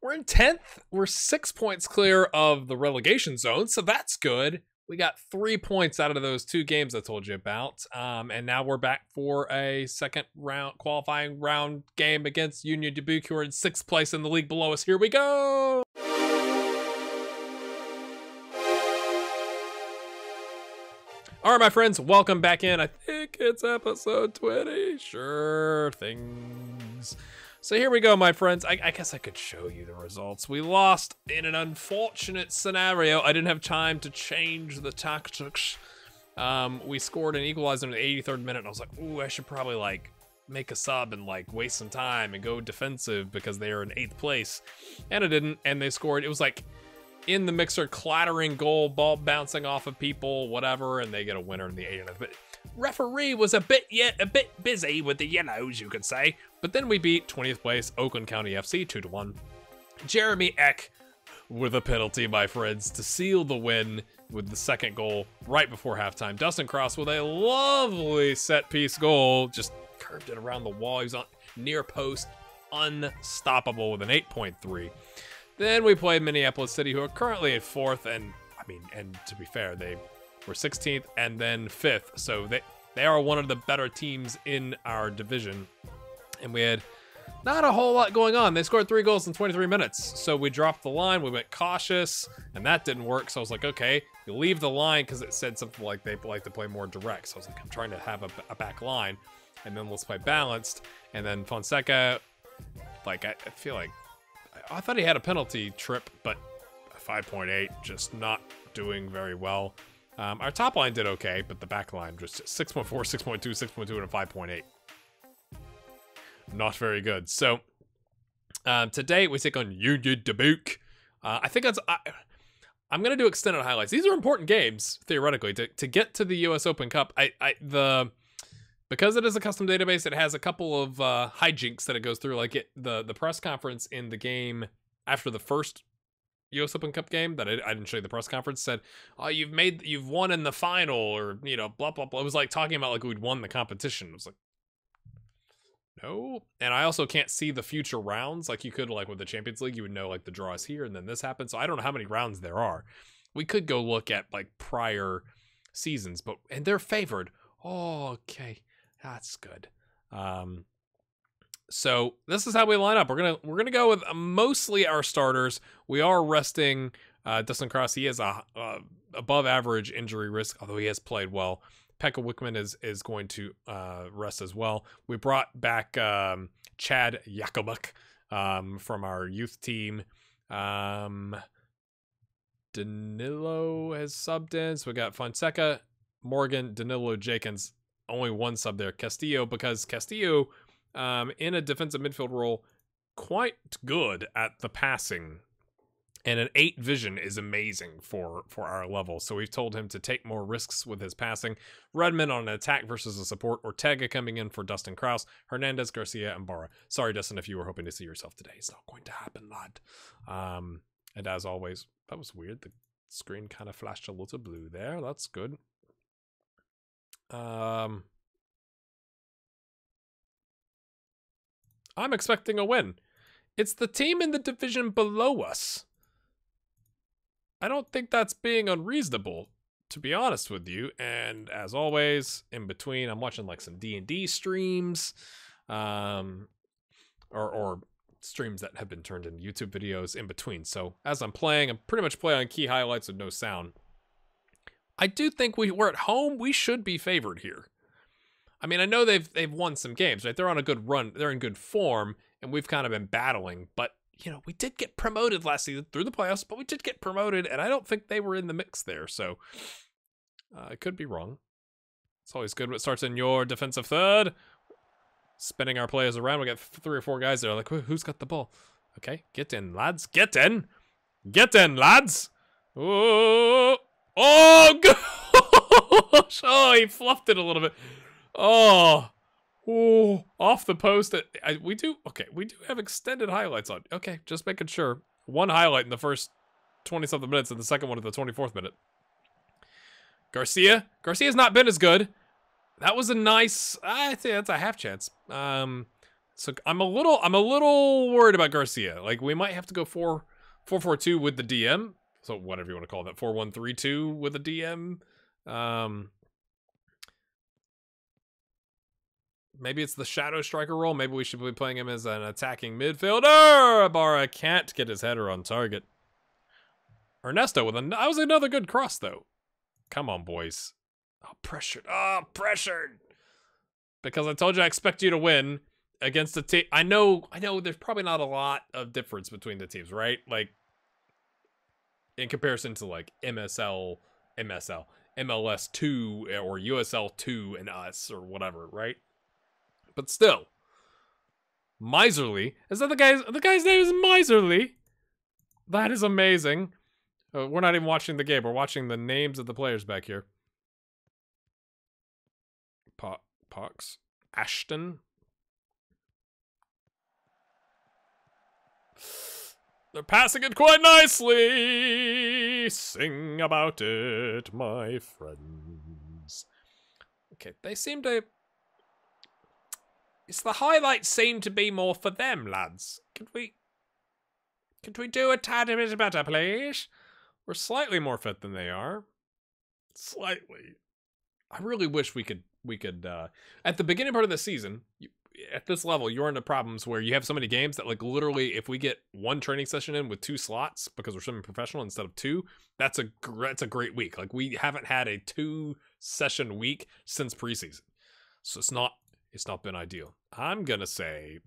We're in 10th. We're 6 points clear of the relegation zone, so that's good. We got 3 points out of those 2 games I told you about, and now we're back for a second round qualifying round game against Union Dubuque, who are in 6th place in the league below us. Here we go. All right, my friends, welcome back in. I think it's episode 20. Sure things. So here we go, my friends. I guess I could show you the results. We lost in an unfortunate scenario. I didn't have time to change the tactics. We scored an equalizer in the 83rd minute, and I was like, ooh, I should probably, like, make a sub and, like, waste some time and go defensive because they are in 8th place. And I didn't, and they scored. It was, like, in the mixer, clattering goal, ball bouncing off of people, whatever, and they get a winner in the 89th. But referee was a bit busy with the yellows, you could say. But then we beat 20th place Oakland County FC 2-1. Jeremy Eck with a penalty, my friends, to seal the win with the second goal right before halftime. Dustin Cross with a lovely set-piece goal, just curved it around the wall. He was on near post, unstoppable with an 8.3. Then we played Minneapolis City, who are currently at 4th, and I mean, and to be fair, they were 16th and then 5th, so they are one of the better teams in our division. And we had not a whole lot going on. They scored 3 goals in 23 minutes, so we dropped the line. We went cautious, and that didn't work. So I was like, okay, you leave the line because it said something like they like to play more direct. So I was like, I'm trying to have a back line, and then let's play balanced. And then Fonseca, like I feel like. I thought he had a penalty trip, but 5.8, just not doing very well. Our top line did okay, but the back line just 6.4, 6.2, 6.2, and a 5.8. Not very good. So today we take on Union Dubuque. I think that's. I'm gonna do extended highlights. These are important games theoretically to get to the U.S. Open Cup. Because it is a custom database, it has a couple of hijinks that it goes through. Like the press conference in the game after the first U.S. Open Cup game that I didn't show you the press conference said, "Oh, you've won in the final," or blah blah blah. It was like talking about like we'd won the competition. It was like, no. And I also can't see the future rounds like you could like with the Champions League. You would know like the draw is here and then this happens. So I don't know how many rounds there are. We could go look at like prior seasons, and they're favored. Oh, okay. That's good. So this is how we line up. We're gonna go with mostly our starters. We are resting Dustin Cross. He has a above average injury risk, although he has played well. Pekka Wickman is going to rest as well. We brought back Chad Jakubik from our youth team. Danilo has subbed in, so we got Fonseca, Morgan, Danilo, Jenkins. Only one sub there, Castillo, because Castillo, in a defensive midfield role, quite good at the passing. And an 8 vision is amazing for our level. So we've told him to take more risks with his passing. Redmond on an attack versus a support. Ortega coming in for Dustin Kraus. Hernandez, Garcia, and Barra. Sorry, Dustin, if you were hoping to see yourself today. It's not going to happen, lad. And as always, that was weird. The screen kind of flashed a little blue there. That's good. I'm expecting a win. It's the team in the division below us. I don't think that's being unreasonable, to be honest with you. And as always, in between, I'm watching like some D&D streams, or streams that have been turned into YouTube videos in between. So as I'm playing, I'm pretty much playing on key highlights with no sound. I do think we're at home. We should be favored here. I mean, I know they've won some games, right? They're on a good run. They're in good form, and we've kind of been battling. But, we did get promoted last season through the playoffs, but we did get promoted, and I don't think they were in the mix there. So I could be wrong. It's always good when it starts in your defensive third. Spinning our players around. We got 3 or 4 guys there. Like, who's got the ball? Okay, get in, lads. Get in. Get in, lads. Oh, gosh. Oh, he fluffed it a little bit. Oh, off the post. We do have extended highlights on. Okay, just making sure. One highlight in the first 20-something minutes and the second one at the 24th minute. Garcia's not been as good. That was a nice, I think that's a half chance. So I'm a little worried about Garcia. Like, we might have to go 4-4-2 with the DM. So whatever you want to call that, 4-1-3-2 with a DM. Maybe it's the shadow striker role. Maybe we should be playing him as an attacking midfielder. Ibarra can't get his header on target. Ernesto with that was another good cross though. Come on, boys. Oh, pressured. Oh, pressured. Because I told you I expect you to win against a team. I know there's probably not a lot of difference between the teams, right? Like, in comparison to like MLS2 or USL2 and us or whatever, right? But still, Miserly. Is that the guy's name is Miserly? That is amazing. We're not even watching the game. We're watching the names of the players back here. Pox. Ashton. They're passing it quite nicely. Sing about it, my friends. Okay, they seem to... It's the highlights seem to be more for them, lads. Could we do a tad bit better, please? We're slightly more fit than they are. Slightly. I really wish we could at the beginning part of the season, at this level, you're into problems where you have so many games that, like, literally, if we get one training session in with 2 slots because we're swimming professional instead of 2, that's a great week. Like, we haven't had a 2-session week since preseason, so it's not been ideal. I'm gonna say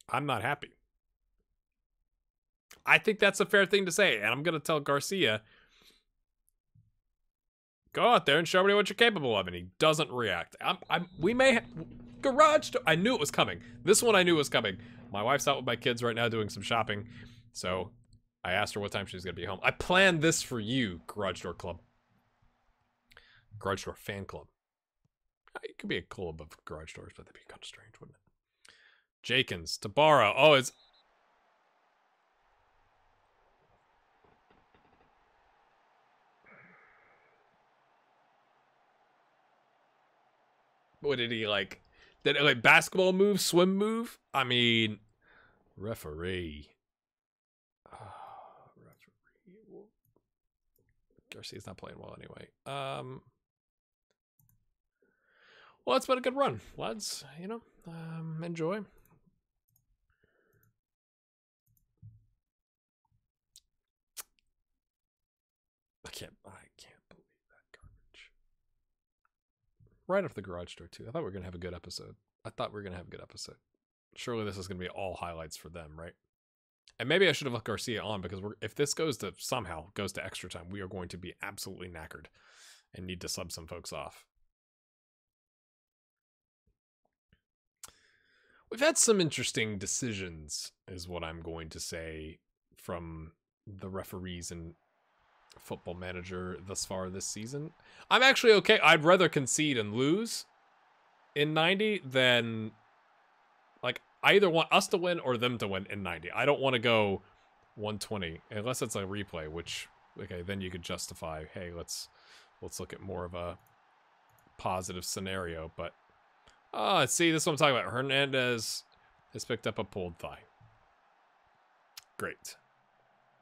I'm not happy. I think that's a fair thing to say, and I'm gonna tell Garcia, go out there and show me what you're capable of, and he doesn't react. We may have... Garage door... I knew it was coming. This one I knew was coming. My wife's out with my kids right now doing some shopping, so I asked her what time she was going to be home. I planned this for you, Garage Door Club. Garage Door Fan Club. It could be a club of garage doors, but that'd be kind of strange, wouldn't it? Jakins, Tabara. Oh, it's... What did he like? Did it like basketball move, swim move? I mean, referee. Referee. Garcia's not playing well anyway. Well, it's been a good run, lads. You know, enjoy. I can't believe that garbage. Right off the garage door too. I thought we were gonna have a good episode. Surely this is gonna be all highlights for them, right? And maybe I should have left Garcia on, because if this somehow goes to extra time, we are going to be absolutely knackered and need to sub some folks off. We've had some interesting decisions, is what I'm going to say, from the referees and Football Manager thus far this season. I'm actually okay. I'd rather concede and lose in 90 than, like, I either want us to win or them to win in 90. I don't want to go 120 unless it's a replay, which, okay, then you could justify, hey, let's look at more of a positive scenario. But see, this is what I'm talking about. Hernandez has picked up a pulled thigh. Great.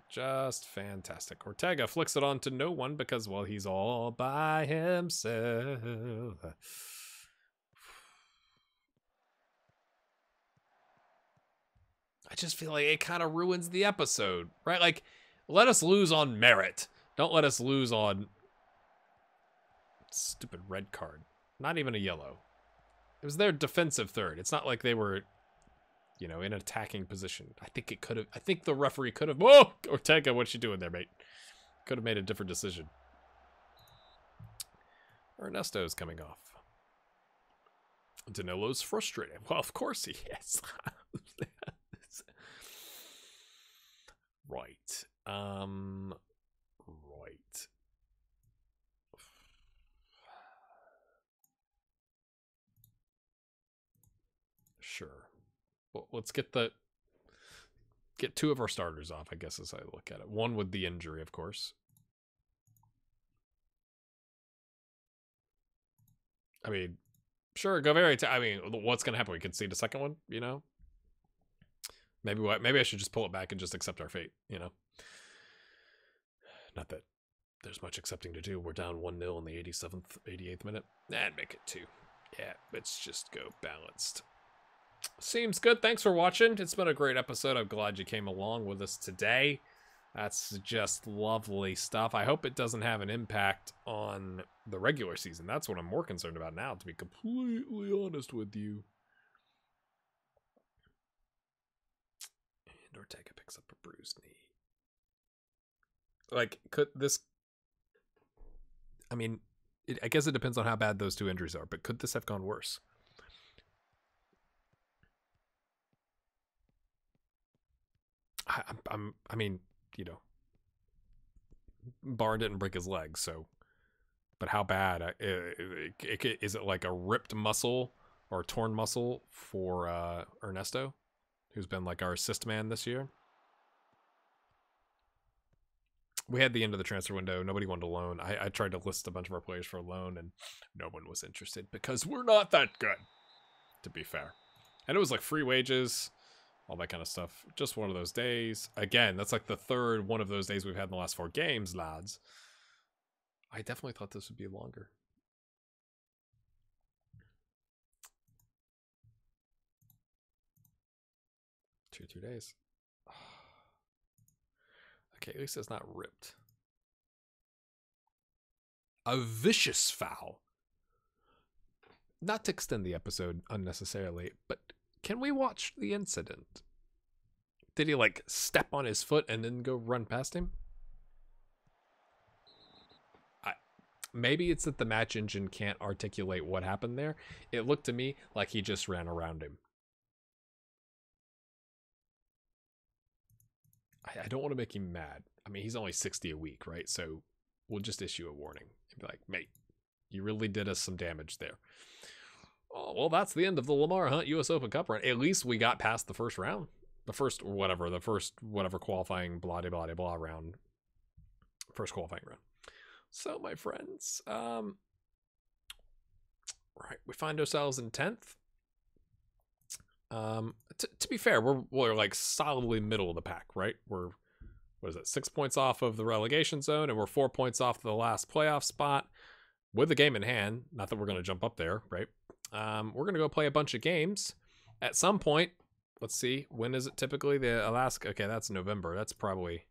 Just fantastic. Ortega flicks it on to no one because, well, he's all by himself. I just feel like it kind of ruins the episode, right? Like, let us lose on merit. Don't let us lose on stupid red card. Not even a yellow. It was their defensive third. It's not like they were, you know, in an attacking position. I think the referee could have... Whoa! Ortega, what you doing there, mate? Could have made a different decision. Ernesto's coming off. Danilo's frustrated. Well, of course he is. Right. Right. Sure. Well, let's get 2 of our starters off, I guess, as I look at it. One with the injury, of course. I mean, Sure, go very. I mean, what's gonna happen? We concede a second one, you know. Maybe I should just pull it back and just accept our fate, you know. Not that there's much accepting to do. We're down 1-0 in the 87th, 88th minute. And make it 2. Yeah, let's just go balanced. Seems good. Thanks for watching. It's been a great episode. I'm glad you came along with us today. That's just lovely stuff. I hope it doesn't have an impact on the regular season. That's what I'm more concerned about now, to be completely honest with you. And Ortega picks up a bruised knee. Like, could this... I mean, I guess it depends on how bad those two injuries are, but could this have gone worse? I mean, you know, Barr didn't break his leg, so, but how bad? Is it like a ripped muscle or a torn muscle for Ernesto, who's been like our assist man this year? We had the end of the transfer window. Nobody wanted to loan. I tried to list a bunch of our players for a loan, and no one was interested because we're not that good, to be fair. And it was like free wages, all that kind of stuff. Just one of those days. Again, that's like the third one of those days we've had in the last 4 games, lads. I definitely thought this would be longer. Two days. Okay, at least it's not ripped. A vicious foul. Not to extend the episode unnecessarily, but can we watch the incident? Did he like step on his foot and then go run past him? Maybe it's that the match engine can't articulate what happened there. It looked to me like he just ran around him. I don't want to make him mad. I mean, he's only 60 a week, right? So we'll just issue a warning and be like, mate, you really did us some damage there. Oh, well, that's the end of the Lamar Hunt US Open Cup run. At least we got past the first round. The first whatever qualifying blah, blah, blah, blah round. First qualifying round. So, my friends, right, we find ourselves in 10th. To be fair, we're like solidly middle of the pack, right? We're, what is it, 6 points off of the relegation zone, and we're 4 points off the last playoff spot with the game in hand. Not that we're going to jump up there, right? We're going to go play a bunch of games at some point. Let's see, when is it typically? The Alaska, okay, that's November. That's probably,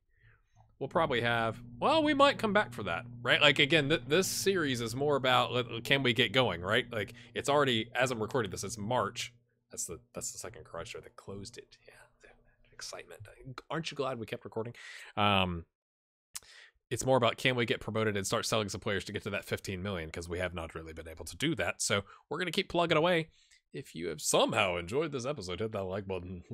we'll probably have, well, we might come back for that, right? Like, again, this series is more about, can we get going, right? Like, it's already, as I'm recording this, it's March. That's the second crusher that closed it. Yeah, excitement. Aren't you glad we kept recording? It's more about, can we get promoted and start selling some players to get to that 15 million, because we have not really been able to do that. So we're going to keep plugging away. If you have somehow enjoyed this episode, hit that like button.